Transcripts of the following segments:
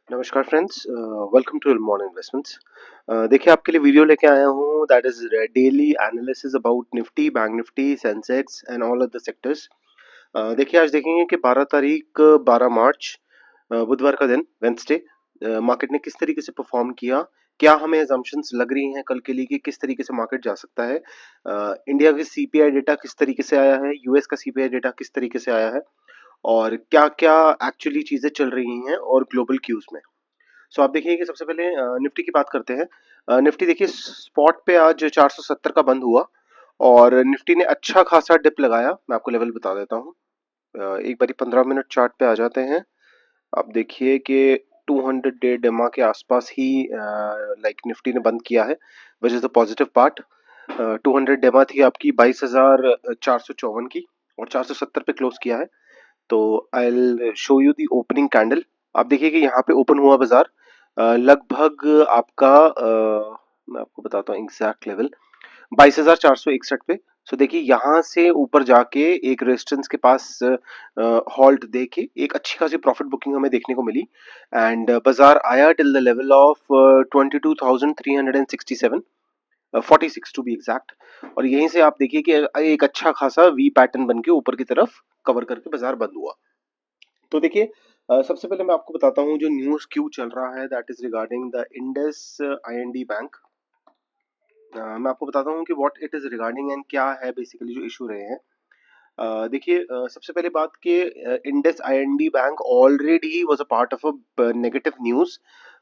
नमस्कार friends, welcome to morning investments. देखिए आपके लिए वीडियो लेके आया हूँ that is daily analysis about Nifty, bank Nifty, Sensex and all other sectors. देखिए आज देखेंगे कि 12 तारीख 12 मार्च बुधवार का दिन वेंसडे मार्केट ने किस तरीके से परफॉर्म किया। क्या हमें एजम्पशंस लग रही हैं कल के लिए कि किस तरीके से मार्केट जा सकता है। इंडिया के सीपीआई डेटा किस तरीके से आया है, यूएस का सीपीआई डेटा किस तरीके से आया है और क्या क्या एक्चुअली चीजें चल रही हैं और ग्लोबल क्यूज में। सो आप देखिए कि सबसे पहले निफ्टी की बात करते हैं। निफ्टी देखिए स्पॉट पे आज 470 का बंद हुआ और निफ्टी ने अच्छा खासा डिप लगाया। मैं आपको लेवल बता देता हूँ। एक बारी 15 मिनट चार्ट पे आ जाते हैं। आप देखिए कि 200 डे डेमा के आसपास ही लाइक निफ्टी ने बंद किया है, which is the positive part. 200 डेमा थी आपकी 22,454 की और 470 पे क्लोज किया है। तो I will show you the opening candle. आप देखिए कि यहाँ पे ओपन हुआ बाजार लगभग आपका मैं आपको बताता हूँ एग्जैक्ट लेवल 22,461 पे। सो देखिए यहाँ से ऊपर जाके एक रेजिस्टेंस के पास हॉल्ट दे के एक अच्छी खासी प्रॉफिट बुकिंग हमें देखने को मिली एंड बाजार आया till the level of 22,367, 46 to be exact. और यहीं से आप देखिए कि एक अच्छा खासा वी पैटर्न बन के ऊपर की तरफ कवर करके बाजार बंद हुआ। तो देखिए सबसे पहले मैं आपको बताता हूँ जो न्यूज क्यू चल रहा है that is regarding the Indus IND bank. मैं आपको बताता हूँ कि what it is regarding and क्या है बेसिकली जो इशू रहे हैं। देखिए सबसे पहले बात कि IndusInd bank already was a part of a negative news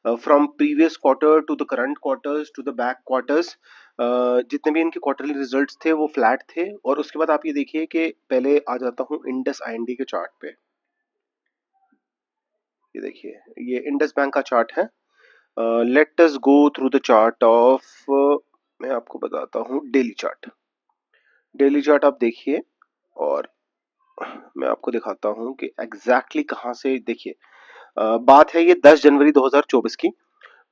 from previous quarter to the current quarters to the back quarters. जितने भी इनके क्वार्टरली रिजल्ट्स थे वो फ्लैट थे और उसके बाद आप ये देखिए कि पहले आ जाता हूँ इंडस आईएनडी के चार्ट पे। ये देखिए ये इंडस बैंक का चार्ट है। Let us go through the chart of मैं आपको बताता हूँ डेली चार्ट। डेली चार्ट आप देखिए और मैं आपको दिखाता हूँ कि एग्जैक्टली कहाँ से देखिए। बात है ये 10 जनवरी 2024 की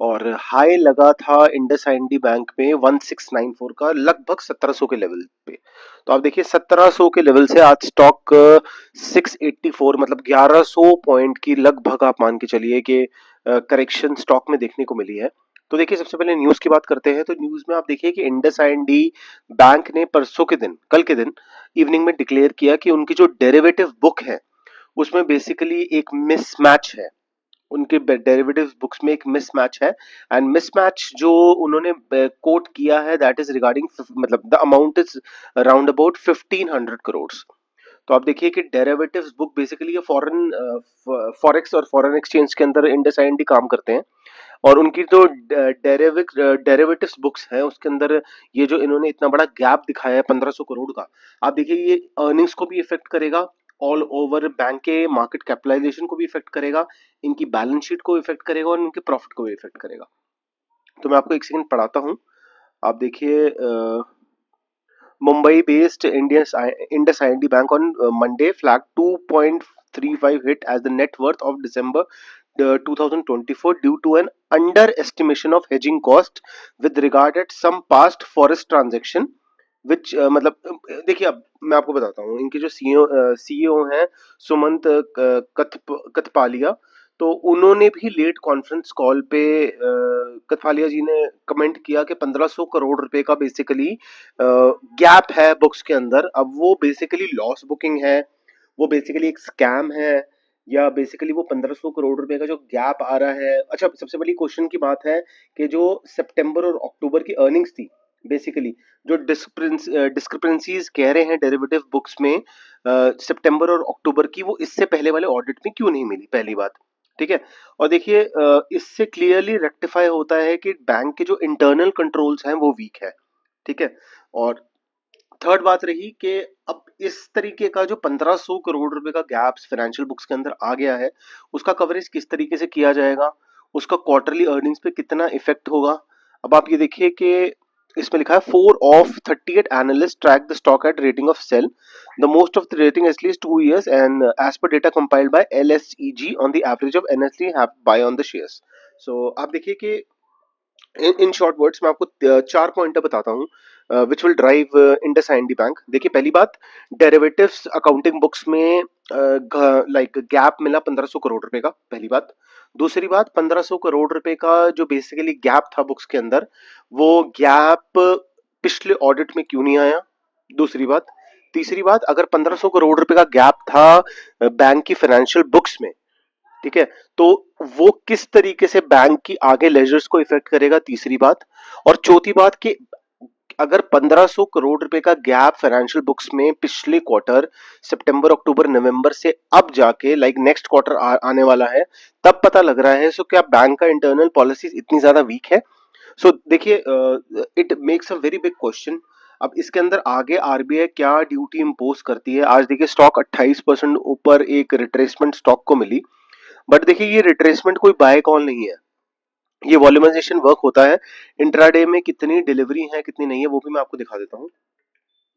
और हाई लगा था इंडस आईएनडी बैंक में 1694 का लगभग 1700 के लेवल पे। तो आप देखिए 1700 के लेवल से आज स्टॉक 684 मतलब 1100 पॉइंट की लगभग आप मान के चलिए कि करेक्शन स्टॉक में देखने को मिली है। तो देखिए सबसे पहले न्यूज की बात करते हैं। तो न्यूज में आप देखिए कि इंडस आईएनडी बैंक ने परसों के दिन कल के दिन इवनिंग में डिक्लेयर किया कि उनकी जो डेरिवेटिव बुक है उसमें बेसिकली एक मिसमैच है। उनके डेरिवेटिव बुक्स में एक मिसमैच है एंड मिसमैच जो उन्होंने कोट किया है दैट इज रिगार्डिंग मतलब the amount is around about 1500 crore. तो आप देखिए कि डेरिवेटिव्स बुक बेसिकली ये फॉरेन फॉरेक्स और फॉरेन एक्सचेंज के अंदर इंडस आईएनडी काम करते हैं और उनकी जो डेरिवेटिव्स बुक्स है उसके अंदर ये जो इन्होंने इतना बड़ा गैप दिखाया है 1500 करोड़ का। आप देखिए ये अर्निंग्स को भी इफेक्ट करेगा, ऑल ओवर बैंक के मार्केट कैपिटलाइजेशन को भी इफेक्ट करेगा, इनकी बैलेंस शीट को इफेक्ट करेगा और इनके प्रॉफिट को भी इफेक्ट करेगा। तो मैं आपको एक सेकंड पढ़ाता हूँ। आप देखिए Mumbai based Indus IND bank on Monday flag 2.35 hit as the net worth of December 2024 due to an underestimation of hedging cost with regard at some past forest transaction विच मतलब देखिए अब मैं आपको बताता हूँ इनके जो सीईओ हैं सुमंत कथपालिया। तो उन्होंने भी लेट कॉन्फ्रेंस कॉल पे कथपालिया जी ने कमेंट किया कि 1500 करोड़ रुपए का बेसिकली गैप है बुक्स के अंदर। अब वो बेसिकली लॉस बुकिंग है, वो बेसिकली एक स्कैम है या बेसिकली वो 1500 करोड़ रुपए का जो गैप आ रहा है। अच्छा सबसे बड़ी क्वेश्चन की बात है कि जो सितंबर और अक्टूबर की अर्निंग्स थी बेसिकली जो डिस्क्रिपेंसीज कह रहे हैं डेरिवेटिव बुक्स में सितंबर और अक्टूबर की, वो इससे पहले वाले ऑडिट में क्यों नहीं मिली, पहली बात। ठीक है। और देखिए इससे क्लियरली रेक्टिफाई होता है कि बैंक के जो इंटरनल कंट्रोल्स हैं वो वीक है। ठीक है। और थर्ड बात रही कि अब इस तरीके का जो 1500 करोड़ रुपए का गैप्स फाइनेंशियल बुक्स के अंदर आ गया है उसका कवरेज किस तरीके से किया जाएगा, उसका क्वार्टरली अर्निंग्स पे कितना इफेक्ट होगा। अब आप ये देखिए कि इसमें लिखा है 4 of 38 analyst track the stock at rating of sell the most of the rating at least 2 years and as per data compiled by LSEG on the average of NSE have buy on the shares. So आप देखिए कि in short words मैं आपको चार pointer बताता हूँ which will drive Indus IND bank. देखिए पहली बात, डेरिवेटिव्स अकाउंटिंग बुक्स में लाइक गैप मिला 1500 करोड़ रुपए का, पहली बात। दूसरी बात, 1500 करोड़ रुपए का जो बेसिकली गैप था बुक्स के अंदर, वो गैप पिछले ऑडिट में क्यों नहीं आया, दूसरी बात। तीसरी बात, अगर 1500 करोड़ रुपए का गैप था बैंक की फाइनेंशियल बुक्स में, ठीक है, तो वो किस तरीके से बैंक की आगे लेजर्स को इफेक्ट करेगा, तीसरी बात। और चौथी बात कि अगर 1500 करोड़ रुपए का गैप फाइनेंशियल बुक्स में पिछले क्वार्टर सितंबर अक्टूबर नवंबर से अब जाके लाइक नेक्स्ट क्वार्टर आने वाला है, तब पता लग रहा है, सो क्या बैंक का इंटरनल पॉलिसीज इतनी ज्यादा वीक है? सो देखिए, it makes a very big question. अब इसके अंदर आगे आरबीआई क्या ड्यूटी इम्पोज करती है? आज देखिए स्टॉक 28% ऊपर एक रिट्रेसमेंट स्टॉक को मिली, बट देखिए ये रिट्रेसमेंट कोई बाय कॉल नहीं है, ये वॉल्यूमाइजेशन वर्क होता है। इंट्राडे में कितनी डिलीवरी है कितनी नहीं है वो भी मैं आपको दिखा देता हूँ।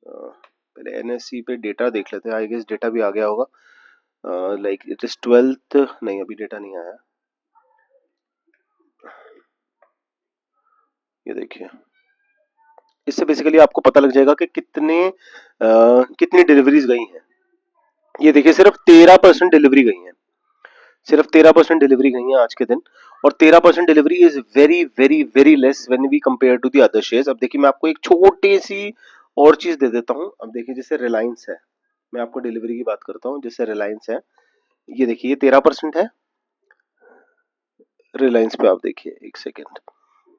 पहले एनएससी पे डेटा देख लेते हैं, आई गेस डेटा भी आ गया होगा। लाइक इट इज 12th, नहीं अभी डेटा नहीं आया, ये देखिए, इससे बेसिकली आपको पता लग जाएगा कि कितनी डिलीवरीज गई हैं। ये देखिए सिर्फ 13% डिलीवरी गई है, सिर्फ 13% डिलीवरी गई है आज के दिन, और 13% delivery is very very very less when we compare to the other shares. अब देखिए मैं आपको एक छोटी सी और चीज दे देता हूँ। अब देखिए जैसे रिलायंस है, मैं आपको डिलीवरी की बात करता हूँ, जैसे रिलायंस है, ये देखिए ये 13% है। रिलायंस पे आप देखिए एक सेकेंड,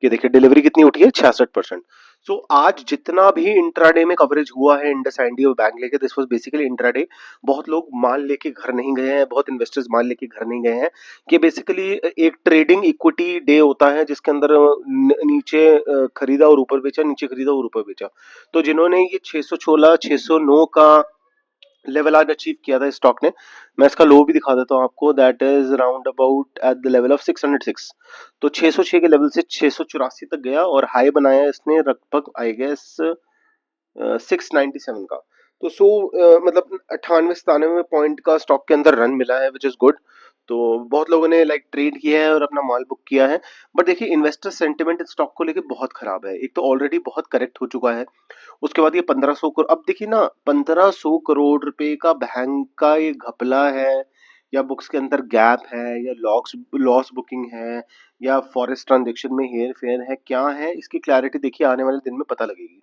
ये देखिए डिलीवरी कितनी उठी है, 66%। सो आज जितना भी इंट्राडे में कवरेज हुआ है इंडसइंड और बैंक लेके, दिस वाज बेसिकली इंट्राडे। बहुत लोग माल लेके घर नहीं गए हैं, बहुत इन्वेस्टर्स माल लेके घर नहीं गए हैं, कि बेसिकली एक ट्रेडिंग इक्विटी डे होता है जिसके अंदर नीचे खरीदा और ऊपर बेचा, नीचे खरीदा और ऊपर बेचा। तो जिन्होंने ये 616 609 का लेवल आज अचीव किया था स्टॉक ने, मैं इसका लो भी दिखा देता हूँ आपको, that is round about at the level of 606। तो 606 के लेवल से 684 तक गया, और हाई बनाया इसने लगभग आई गेस 697 का। तो मतलब 98 97 पॉइंट का स्टॉक के अंदर रन मिला है, विच इज गुड। तो बहुत लोगों ने लाइक ट्रेड किया है और अपना माल बुक किया है, बट देखिए इन्वेस्टर सेंटिमेंट इस स्टॉक को लेके बहुत खराब है। एक तो ऑलरेडी बहुत करेक्ट हो चुका है, उसके बाद ये 1500 करोड़, अब देखिए ना 1500 करोड़ रुपए का बैंक का ये घपला है, या बुक्स के अंदर गैप है, या लॉस लॉस बुकिंग है, या फॉरेस्ट ट्रांजेक्शन में हेर फेर है, क्या है इसकी क्लैरिटी देखिए आने वाले दिन में पता लगेगी।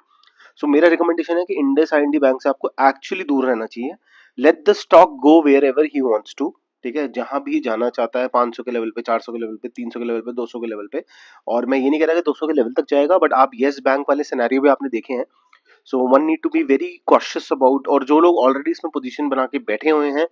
सो मेरा रिकमेंडेशन है कि इंडस आईएनडी बैंक से आपको एक्चुअली दूर रहना चाहिए। Let the stock go where ever he wants to, ठीक है, जहां भी जाना चाहता है, 500 के लेवल पे, 400 के लेवल पे, 300 के लेवल पे, 200 के लेवल पे। और मैं ये नहीं कह रहा कि 200 के लेवल तक जाएगा, बट आप येस बैंक वाले सिनेरियो भी आपने देखे हैं। So one need to be very cautious about, और जो लोग ऑलरेडी इसमें पोजीशन बना के बैठे हुए हैं,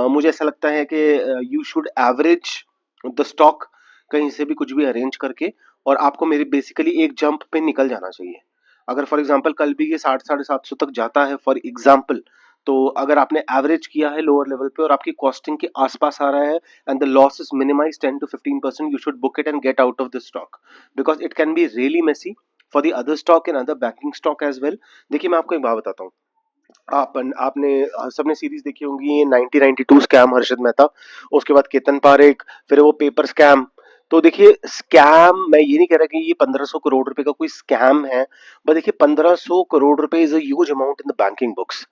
मुझे ऐसा लगता है कि you should average the stock कहीं से भी कुछ भी अरेंज करके, और आपको मेरी बेसिकली एक जंप पे निकल जाना चाहिए। अगर फॉर एग्जांपल कल भी ये 60 750 तक जाता है फॉर एग्जांपल, तो अगर आपने एवरेज किया है लोअर लेवल पे और आपकी कॉस्टिंग के आसपास आ रहा है, and the loss is minimise 10 to 15%, you should book it and get out of the stock, because it can be really messy for the other stock and other banking stock as well. देखिए मैं आपको एक बात बताता हूँ, आपने सबने series देखी होंगी ये 1992 स्कैम, हर्षद मेहता, उसके बाद केतन पारेख, फिर वो पेपर स्कैम। तो देखिए स्कैम, मैं ये नहीं कह रहा कि ये 1500 करोड़ रुपए का कोई स्कैम है, बट देखिए 1500 करोड़ रुपए is a huge amount in the banking books.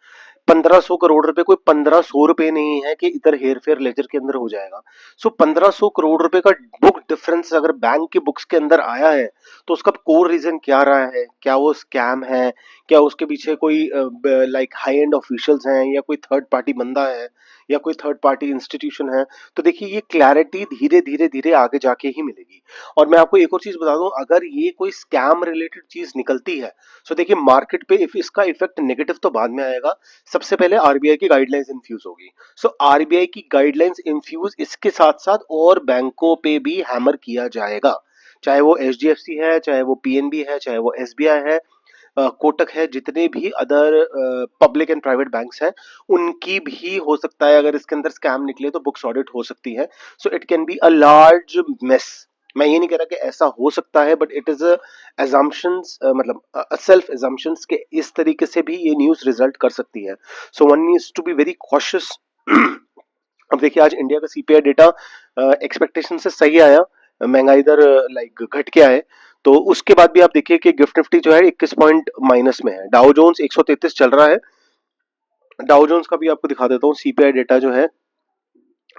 1500 crore रुपए कोई 1500 रुपए नहीं है कि इधर हेर फेर लेजर के अंदर हो जाएगा। सो 1500 करोड़ रुपए का बुक डिफरेंस अगर बैंक के बुक्स के अंदर आया है, तो उसका कोर रीजन क्या रहा है? क्या वो स्कैम है? क्या उसके पीछे कोई लाइक हाई एंड ऑफिशियल्स हैं, या कोई थर्ड पार्टी बंदा है, या कोई थर्ड पार्टी इंस्टीट्यूशन है? तो देखिए ये क्लैरिटी धीरे धीरे धीरे आगे जाके ही मिलेगी। और मैं आपको एक और चीज बता दूं, अगर ये कोई स्कैम रिलेटेड चीज निकलती है, तो देखिए मार्केट पे इफ इसका इफेक्ट नेगेटिव तो बाद में आएगा। सबसे पहले आरबीआई की गाइडलाइंस इन्फ्यूज होगी। सो आरबीआई की गाइडलाइंस इन्फ्यूज, इसके साथ साथ और बैंकों पे भी हैमर किया जाएगा, चाहे वो एचडीएफसी है, चाहे वो पीएनबी है, चाहे वो एसबीआई है, कोटक है, जितने भी other public and private banks हैं, उनकी भी हो सकता है अगर इसके अंदर स्कैम निकले तो बुक्स ऑडिट हो सकती है। So it can be a large mess. मैं ये नहीं कह रहा कि ऐसा हो सकता है, बट इट इज एजम्पशंस, मतलब सेल्फ एजम्पशंस के इस तरीके से भी ये न्यूज रिजल्ट कर सकती है। So one needs to be very cautious. अब देखिए आज इंडिया का सीपीआई डेटा एक्सपेक्टेशन से सही आया, महंगाई दर लाइक घट के आए, तो उसके बाद भी आप देखिए कि गिफ्ट निफ्टी जो है 21 पॉइंट माइनस में है, डाउ जोन्स 133 चल रहा है, डाउ जोन्स का भी आपको दिखा देता हूँ सीपीआई डेटा जो है।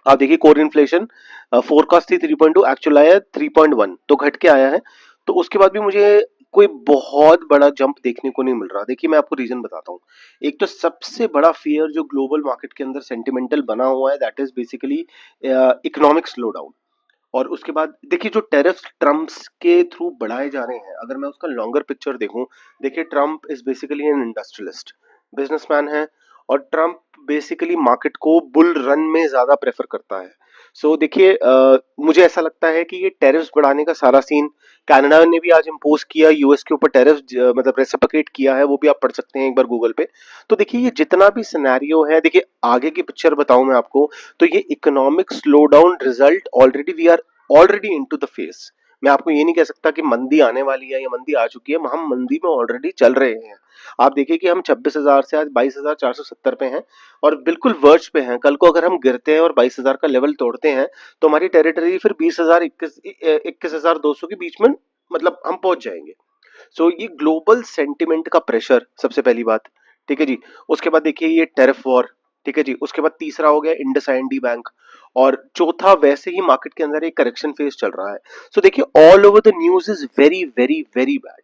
आप देखिए कोर इन्फ्लेशन फोरकास्ट थी 3.2, एक्चुअल आया 3.1, तो घट के आया है। तो उसके बाद भी मुझे कोई बहुत बड़ा जंप देखने को नहीं मिल रहा। देखिए मैं आपको रीजन बताता हूँ। एक तो सबसे बड़ा फियर जो ग्लोबल मार्केट के अंदर सेंटिमेंटल बना हुआ है, that is basically economic slow down. और उसके बाद देखिए जो टेरिफ ट्रम्प्स के थ्रू बढ़ाए जा रहे हैं, अगर मैं उसका लॉन्गर पिक्चर देखूं, देखिए Trump is basically N industrialist, businessman है। और ट्रम्प बेसिकली मार्केट को बुल रन में ज्यादा प्रेफर करता है। सो देखिए मुझे ऐसा लगता है कि ये टेरिफ्स बढ़ाने का सारा सीन, कनाडा ने भी आज इम्पोज किया यूएस के ऊपर टेरिफ, मतलब रेसिप्रोकेट किया है, वो भी आप पढ़ सकते हैं एक बार गूगल पे। तो देखिए ये जितना भी सिनेरियो है, देखिए आगे की पिक्चर बताऊं मैं आपको, तो ये economic slow down result already we are already into the phase. मैं आपको ये नहीं कह सकता कि मंदी आने वाली है या मंदी आ चुकी है, हम मंदी में ऑलरेडी चल रहे हैं। आप देखिए कि हम 26,000 से आज 22,470 पे हैं, और बिल्कुल वर्ज पे हैं। कल को अगर हम गिरते हैं और 22,000 का लेवल तोड़ते हैं, तो हमारी टेरिटरी फिर 20,000 21,200 के बीच में, मतलब हम पहुंच जाएंगे। सो ये ग्लोबल सेंटिमेंट का प्रेशर सबसे पहली बात, ठीक है जी। उसके बाद देखिए ये टेरिफ वॉर, ठीक है जी। उसके बाद तीसरा हो गया इंडसइंड बैंक, और चौथा वैसे ही मार्केट के अंदर एक करेक्शन फेज चल रहा है। सो देखिए all over the news is very very very bad.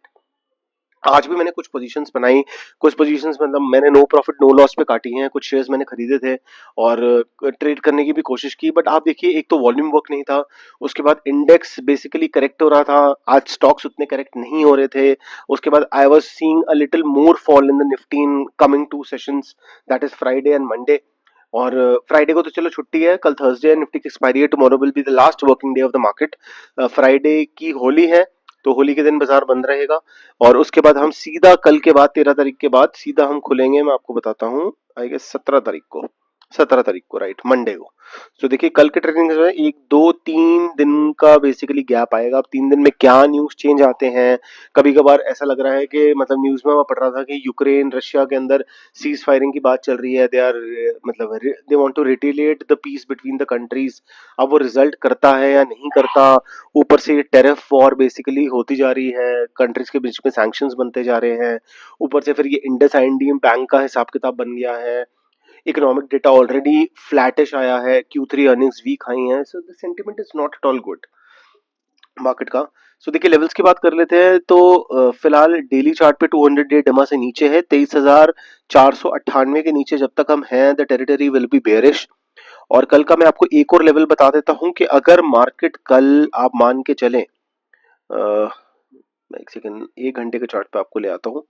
आज भी मैंने कुछ पोजीशंस बनाई, कुछ पोजीशंस मतलब मैंने नो प्रॉफिट नो लॉस पे काटी हैं, कुछ शेयर्स मैंने खरीदे थे और ट्रेड करने की भी कोशिश की, बट आप देखिए एक तो वॉल्यूम वर्क नहीं था। उसके बाद इंडेक्स बेसिकली करेक्ट हो रहा था, आज स्टॉक्स उतने करेक्ट नहीं हो रहे थे। उसके बाद I was seeing a little more fall in the Nifty in coming two sessions, that is Friday and Monday. और फ्राइडे को तो चलो छुट्टी है, कल थर्सडे है, निफ्टी की एक्सपायरी है, tomorrow will be the last working day of the market. Friday की होली है, तो होली के दिन बाजार बंद रहेगा। और उसके बाद हम सीधा कल के बाद 13 तारीख के बाद सीधा हम खुलेंगे, मैं आपको बताता हूँ, आई गेस 17 तारीख को, 17 तारीख को राइट, मंडे को। तो देखिए कल के ट्रेडिंग जो है 1 2 3 दिन का बेसिकली गैप आएगा। अब 3 दिन में क्या न्यूज चेंज आते हैं, कभी कभार ऐसा लग रहा है कि मतलब न्यूज में मैं पढ़ रहा था कि यूक्रेन रशिया के अंदर सीज फायरिंग की बात चल रही है, दे आर मतलब they want to retaliate the peace between the countries. अब वो रिजल्ट करता है या नहीं करता। ऊपर से ये टेरिफ वॉर बेसिकली होती जा रही है, कंट्रीज के बीच में सैंक्शंस बनते जा रहे हैं। ऊपर से फिर ये इंडस इंडियन बैंक का हिसाब किताब बन गया है। इकोनॉमिक डेटा ऑलरेडी फ्लैटिश आया है, Q3 अर्निंग्स वीक आई हैं, so the sentiment is not at all good market का। सो देखिए लेवल्स की बात कर लेते हैं, तो फिलहाल डेली चार्ट पे 200 डे डमा से नीचे है, 23,498 के नीचे जब तक हम हैं the territory will B bearish. और कल का मैं आपको एक और लेवल बता देता हूं कि अगर मार्केट कल आप मान के चलें, मैं एक सेकंड 1 घंटे के चार्ट पे आपको ले आता हूँ।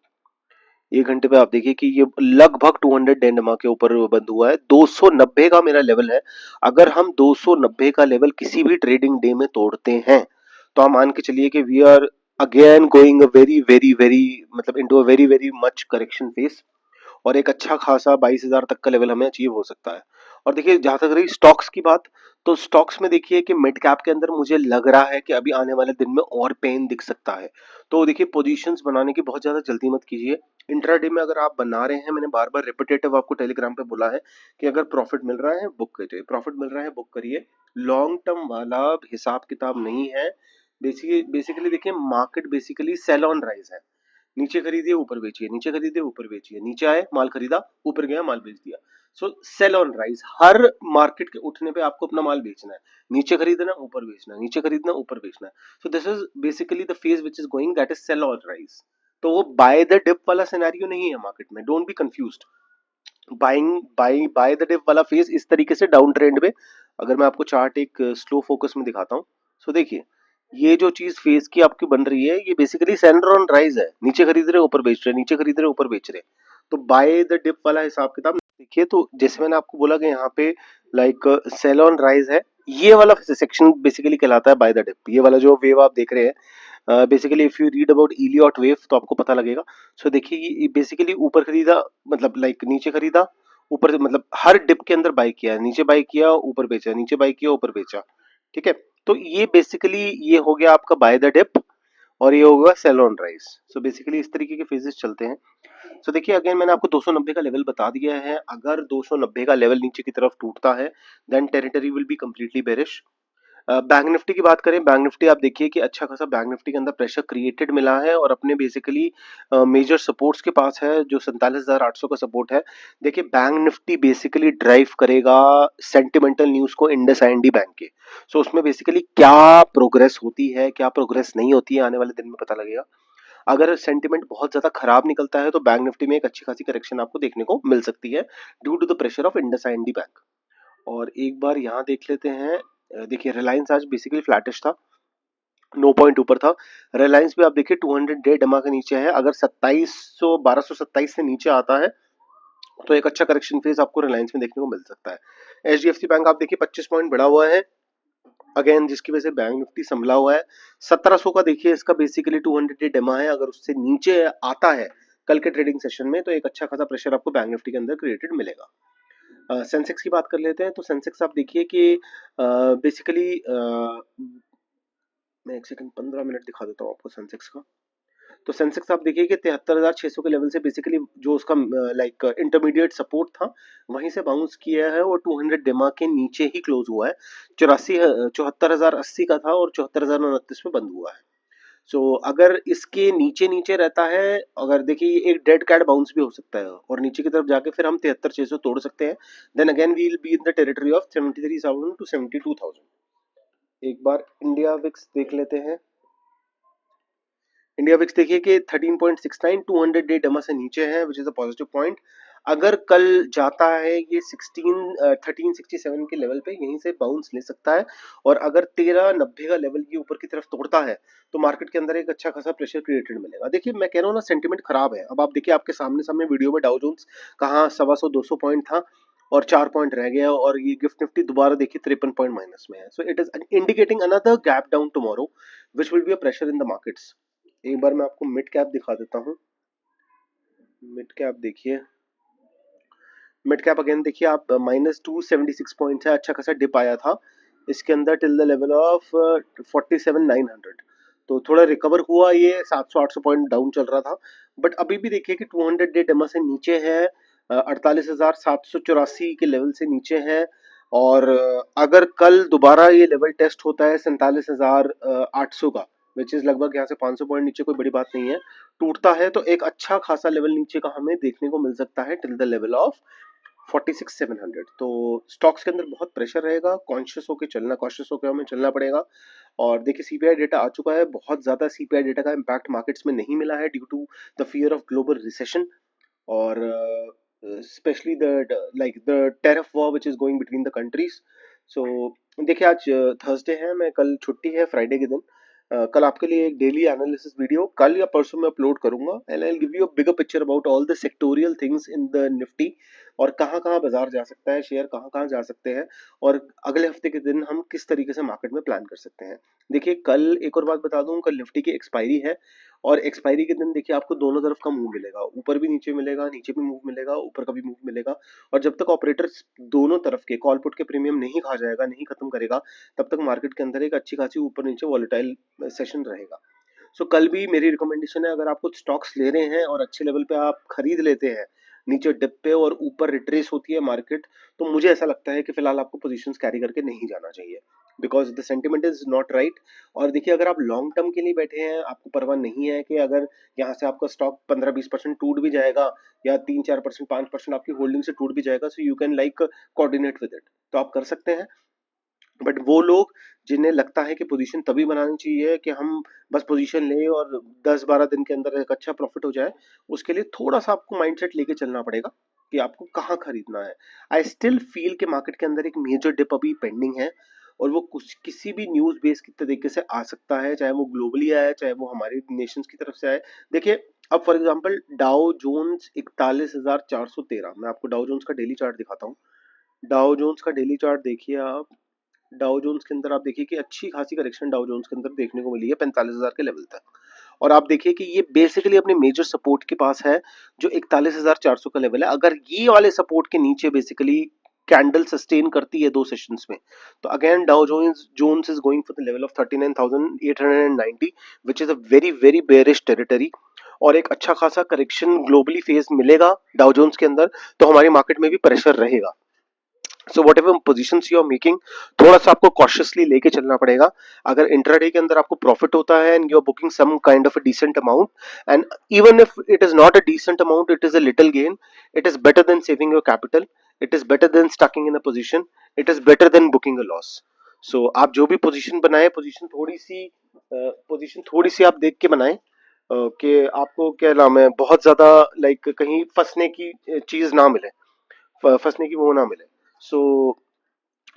1 घंटे पे आप देखिए कि ये लगभग 200 डेंडमा के ऊपर बंद हुआ है, 290 का मेरा लेवल है। अगर हम 290 का लेवल किसी भी ट्रेडिंग डे में तोड़ते हैं, तो आप मान के चलिए कि we are again going a very very very, मतलब into a very very much correction phase. और एक अच्छा खासा 22,000 तक का लेवल हमें अचीव हो सकता है। और देखिए जहां तक रही स्टॉक्स की बात, तो स्टॉक्स में देखिए कि मिड कैप के अंदर मुझे लग रहा है कि अभी आने वाले दिन में और पेन दिख सकता है। तो देखिए पोजीशंस बनाने की बहुत ज्यादा जल्दी मत कीजिए। इंट्राडे में अगर आप बना रहे हैं, मैंने बार बार रिपीटेटिव आपको टेलीग्राम पे बोला है कि अगर प्रॉफिट मिल रहा है बुक करिए, प्रॉफिट मिल रहा है बुक करिए। लॉन्ग टर्म वाला हिसाब किताब नहीं है। बेसिकली देखिए market basically sell on rise है। नीचे खरीदिए ऊपर बेचिए, नीचे खरीदिए ऊपर बेचिए, नीचे आए माल खरीदा, ऊपर गया माल बेच दिया। सो सेल ऑन राइज, हर मार्केट के उठने पे आपको अपना माल बेचना है। नीचे खरीदना ऊपर बेचना, नीचे खरीदना ऊपर बेचना। So this is basically the phase which is going, that is sell on rise. तो वो बाय द डिप वाला सिनेरियो नहीं है मार्केट में, don't be confused. Buy the dip वाला फेज इस तरीके से डाउन ट्रेंड में, अगर मैं आपको चार्ट एक स्लो फोकस में दिखाता हूँ, सो देखिए ये जो चीज फेज की आपकी बन रही है, ये बेसिकली सेंटर ऑन राइज है। नीचे खरीद रहे ऊपर बेच रहे, नीचे खरीद रहे ऊपर बेच रहे। तो बाय द डिप वाला हिसाब किताब देखिए, तो जैसे मैंने आपको बोला कि यहाँ पे लाइक सेल ऑन राइज है, ये वाला सेक्शन बेसिकली कहलाता है बाय द डिप। ये वाला जो वेव आप देख रहे हैं, basically if you read about Elliot wave तो आपको पता लगेगा। सो देखिए ये बेसिकली ऊपर खरीदा, मतलब लाइक नीचे खरीदा, ऊपर से मतलब हर डिप के अंदर बाय किया, नीचे बाय किया ऊपर बेचा, नीचे बाय किया ऊपर बेचा, ठीक है। तो ये बेसिकली ये हो गया आपका बाय द डिप, और ये होगा sell on rise. So basically इस तरीके के फेजेस चलते हैं। सो देखिए अगेन मैंने आपको 290 का लेवल बता दिया है, अगर 290 का लेवल नीचे की तरफ टूटता है, then territory will be completely bearish. Bank Nifty की बात करें, बैंक निफ्टी आप देखिए कि अच्छा खासा बैंक निफ्टी के अंदर प्रेशर क्रिएटेड मिला है और अपने बेसिकली मेजर सपोर्ट्स के पास है, जो 47,800 का सपोर्ट है। देखिए बैंक निफ्टी बेसिकली ड्राइव करेगा सेंटिमेंटल न्यूज को इंडस आईएनडी बैंक के। सो उसमें बेसिकली क्या प्रोग्रेस होती है, क्या प्रोग्रेस नहीं होती है, आने वाले दिन में पता लगेगा। अगर सेंटिमेंट बहुत ज्यादा खराब निकलता है तो बैंक निफ्टी में एक अच्छी खासी करेक्शन आपको देखने को मिल सकती है due to the pressure of IndusInd bank. और एक बार यहाँ देख लेते हैं, देखिए रिलायंस आज बेसिकली फ्लैटिश था, 9 पॉइंट ऊपर था। रिलायंस भी आप देखिए 200 डे डमा के नीचे है, अगर 2700 1227 से नीचे आता है तो एक अच्छा करेक्शन फेज आपको रिलायंस में देखने को मिल सकता है। एचडीएफसी बैंक आप देखिए 25 पॉइंट बढ़ा हुआ है, अगेन जिसकी वजह से बैंक निफ्टी संभला हुआ है। 1700 का देखिए इसका बेसिकली 200 डे डमा है, अगर उससे नीचे आता है कल के ट्रेडिंग सेशन में तो एक अच्छा खासा प्रेशर आपको बैंक निफ्टी के अंदर क्रिएटेड मिलेगा। सेंसेक्स की बात कर लेते हैं, तो सेंसेक्स आप देखिए कि बेसिकली मैं एक सेकंड 15 मिनट दिखा देता हूँ आपको सेंसेक्स का। तो सेंसेक्स आप देखिए कि 73,600 के लेवल से बेसिकली जो उसका लाइक इंटरमीडिएट सपोर्ट था वहीं से बाउंस किया है और 200 डेमा के नीचे ही क्लोज हुआ है। 74,080 का था और 74,029 में बंद हुआ है। सो अगर इसके नीचे नीचे रहता है, अगर देखिए एक डेड कैट बाउंस भी हो सकता है और नीचे की तरफ जाके फिर हम 73,600 तोड़ सकते हैं, then again we will be in the territory of 73,000 to 72,000। एक बार इंडिया विक्स देख लेते हैं। इंडिया विक्स देखिए कि 13.69 200 डे डमा से नीचे है, विच इज अ पॉजिटिव पॉइंट। अगर कल जाता है ये 1367 के लेवल पे, यहीं से बाउंस ले सकता है और अगर 1390 का लेवल ये ऊपर की तरफ तोड़ता है तो मार्केट के अंदर एक अच्छा खासा प्रेशर क्रिएटेड मिलेगा। देखिए मैं कह रहा हूँ ना, सेंटिमेंट खराब है। अब आप देखिए आपके सामने सामने वीडियो में डाउ जोन्स कहाँ 125 200 पॉइंट था और 4 पॉइंट रह गया, और ये गिफ्ट निफ्टी दोबारा देखिए 53 पॉइंट माइनस में है। So it is indicating another gap down tomorrow which will be a pressure in the markets. एक बार मैं आपको मिड कैप दिखा देता हूँ। मिड कैप देखिए, मिड कैप अगेन देखिए आप -276 पॉइंट है, अच्छा खासा डिप आया था इसके अंदर टिल द लेवल ऑफ 47,900। तो थोड़ा रिकवर हुआ, ये 700-800 पॉइंट डाउन चल रहा था, बट अभी भी देखिए कि 200 डे डेमा से नीचे है, 48,784 के लेवल से नीचे है। और अगर कल दोबारा ये लेवल टेस्ट होता है 47,800 का, विच इज लगभग यहाँ से 500 पॉइंट नीचे, कोई बड़ी बात नहीं है, टूटता है तो एक अच्छा खासा लेवल नीचे का हमें देखने को मिल सकता है टिल द लेवल ऑफ 46,700। तो स्टॉक्स के अंदर बहुत प्रेशर रहेगा, कॉन्शियस होकर हमें चलना पड़ेगा। और देखिए सीपीआई डेटा आ चुका है, बहुत ज्यादा सीपीआई डेटा का इम्पैक्ट मार्केट्स में नहीं मिला है due to the fear of global recession और specially the like the tariff war which is going between the countries. So देखिए आज थर्सडे है, मैं कल छुट्टी है फ्राइडे के दिन। कल आपके लिए एक डेली एनालिसिस वीडियो कल या परसों में अपलोड करूंगा and I will give you a bigger picture about all the sectoral things in the Nifty, और कहाँ कहाँ बाजार जा सकता है, शेयर कहाँ कहाँ जा सकते हैं, और अगले हफ्ते के दिन हम किस तरीके से मार्केट में प्लान कर सकते हैं। देखिए कल एक और बात बता दूं, कल निफ्टी की एक्सपायरी है और एक्सपायरी के दिन देखिए आपको दोनों तरफ का मूव मिलेगा, ऊपर भी नीचे मिलेगा, नीचे भी मूव मिलेगा, ऊपर का भी मूव मिलेगा। और जब तक ऑपरेटर्स दोनों तरफ के कॉल पुट के प्रीमियम नहीं खा जाएगा, नहीं खत्म करेगा, तब तक मार्केट के अंदर एक अच्छी खासी ऊपर नीचे वॉलेटाइल सेशन रहेगा। सो कल भी मेरी रिकमेंडेशन है, अगर आप कुछ स्टॉक्स ले रहे हैं और अच्छे लेवल पे आप खरीद लेते हैं, नीचे डिप पे और ऊपर रिट्रेस होती है मार्केट, तो मुझे ऐसा लगता है कि फिलहाल आपको पोजीशंस कैरी करके नहीं जाना चाहिए, because the sentiment is not right. और देखिए अगर आप लॉन्ग टर्म के लिए बैठे हैं, आपको परवाह नहीं है कि अगर यहाँ से आपका स्टॉक 15-20% टूट भी जाएगा या 3-4% 5% आपकी होल्डिंग से टूट भी जाएगा, so you can like coordinate with it, तो आप कर सकते हैं। बट वो लोग जिन्हें लगता है कि पोजीशन तभी बनानी चाहिए कि हम बस पोजीशन लें और 10-12 दिन के अंदर एक अच्छा प्रॉफिट हो जाए, उसके लिए थोड़ा सा आपको माइंडसेट लेके चलना पड़ेगा कि आपको कहाँ खरीदना है। आई स्टिल फील कि मार्केट के अंदर एक मेजर डिप अभी पेंडिंग है और वो कुछ किसी भी न्यूज बेस की तरीके से आ सकता है, चाहे वो ग्लोबली आए चाहे वो हमारे नेशंस की तरफ से आए। देखिए अब फॉर एग्जांपल डाउ जोन्स 41,413, मैं आपको डाउ जोन्स का डेली चार्ट दिखाता हूँ। डाउ जोन्स का डेली चार्ट देखिए आप, डाउ जोन्स के अंदर आप देखिए कि अच्छी खासी करेक्शन डाउ जोन्स के अंदर देखने को मिली है 45,000 के लेवल तक, और आप देखिए कि ये बेसिकली अपने मेजर सपोर्ट के पास है जो 41,400 का लेवल है। अगर ये वाले सपोर्ट के नीचे बेसिकली कैंडल सस्टेन करती है 2 सेशंस में, तो again Dow Jones is going for the level of 39,890 which is a very very bearish territory, और एक अच्छा खासा करेक्शन ग्लोबली फेज मिलेगा डाउ जोन्स के अंदर, तो हमारी मार्केट में भी प्रेशर रहेगा। So what ever positions you are making, थोड़ा सा आपको कॉशियसली लेके चलना पड़ेगा. अगर इंट्राडे के अंदर आपको प्रॉफिट होता है and you are booking some kind of a decent amount, and even if it is not a decent amount, it is a little gain, it is better than saving your capital, it is better than sticking in a position, it is better than booking a loss. So आप जो भी position बनाए, position थोड़ी सी आप देख के बनाए कि आपको क्या नाम है, बहुत ज्यादा लाइक कहीं फंसने की चीज ना मिले, फंसने की वो ना मिले. So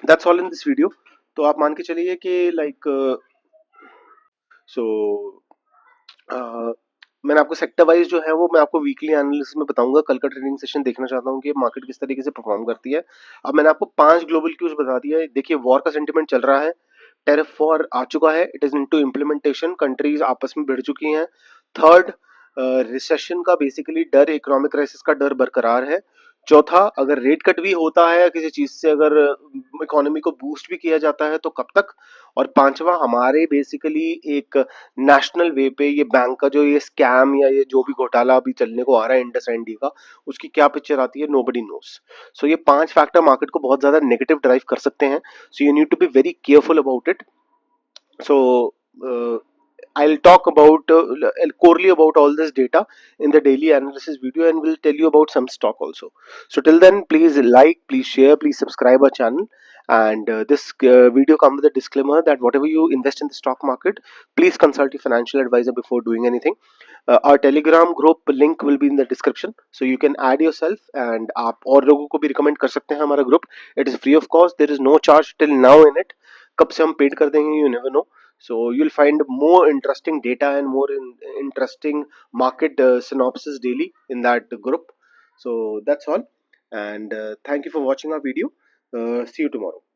that's all in this video. तो आप मान के चलिए कि लाइक सो मैंने आपको सेक्टर वाइज जो है वो मैं आपको वीकली एनालिसिस में बताऊंगा. कल का ट्रेडिंग सेशन देखना चाहता हूँ कि मार्केट किस तरीके से परफॉर्म करती है. अब मैंने आपको 5 ग्लोबल क्यूज बता दिया है. देखिए वॉर का सेंटिमेंट चल रहा है, टेरिफ वॉर आ चुका है, it is into implementation, countries आपस में भिड़ चुकी हैं. थर्ड, रिसेशन का बेसिकली डर, इकोनॉमिक क्राइसिस का डर बरकरार है. चौथा, अगर रेट कट भी होता है किसी चीज से, अगर इकोनॉमी को बूस्ट भी किया जाता है तो कब तक. और पांचवा, हमारे बेसिकली एक नेशनल वे पे ये बैंक का जो ये स्कैम या ये जो भी घोटाला अभी चलने को आ रहा है इंडस डी का, उसकी क्या पिक्चर आती है, नोबडी नोस. सो ये 5 फैक्टर मार्केट को बहुत ज्यादा नेगेटिव ड्राइव कर सकते हैं. So you need to be very careful about it. So I'll talk about corely about all this data in the daily analysis video, and will tell you about some stock also. So till then, please like, please share, please subscribe our channel. And this video comes with a disclaimer that whatever you invest in the stock market, please consult your financial advisor before doing anything. Our Telegram group link will be in the description, so you can add yourself, and आप और लोगों को भी recommend कर सकते हैं हमारा group. It is free of cost. There is no charge till now in it. कब से हम पेड कर देंगे, you never know. So you'll find more interesting data and more interesting market synopsis daily in that group. So that's all, and thank you for watching our video. See you tomorrow.